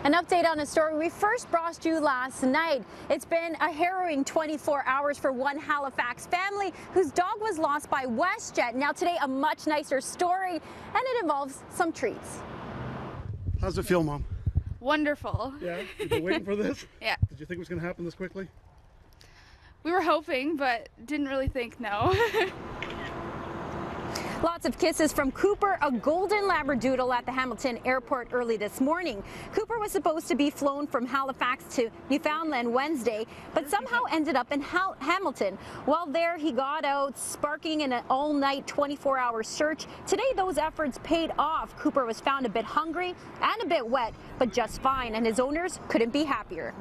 An update on a story we first brought you last night. It's been a harrowing 24 hours for one Halifax family whose dog was lost by WestJet. Now today, a much nicer story, and it involves some treats. How's it feel, Mom? Wonderful. Yeah? You've been waiting for this? Yeah. Did you think it was going to happen this quickly? We were hoping, but didn't really think no. Lots of kisses from Cooper, a golden Labradoodle at the Hamilton airport early this morning. Cooper was supposed to be flown from Halifax to Newfoundland Wednesday, but somehow ended up in Hamilton. While there, he got out, sparking an all-night 24-hour search. Today, those efforts paid off. Cooper was found a bit hungry and a bit wet, but just fine, and his owners couldn't be happier.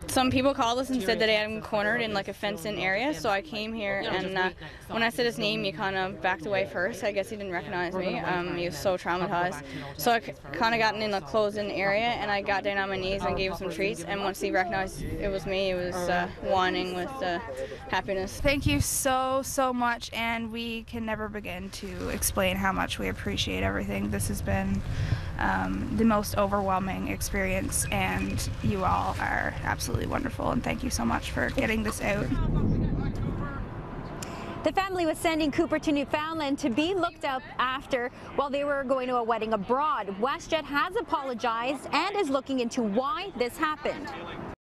Some people called us and said that I had him cornered in like a fenced-in area, so I came here, and when I said his name, he kind of backed away first. I guess he didn't recognize me. He was so traumatized. So I kind of got in a closed-in area, and I got down on my knees and gave him some treats, and once he recognized it was me, he was whining with happiness. Thank you so much, and we can never begin to explain how much we appreciate everything. This has been the most overwhelming experience, and you all are absolutely wonderful, and thank you so much for getting this out. The family was sending Cooper to Newfoundland to be looked up after while they were going to a wedding abroad. WestJet has apologized and is looking into why this happened.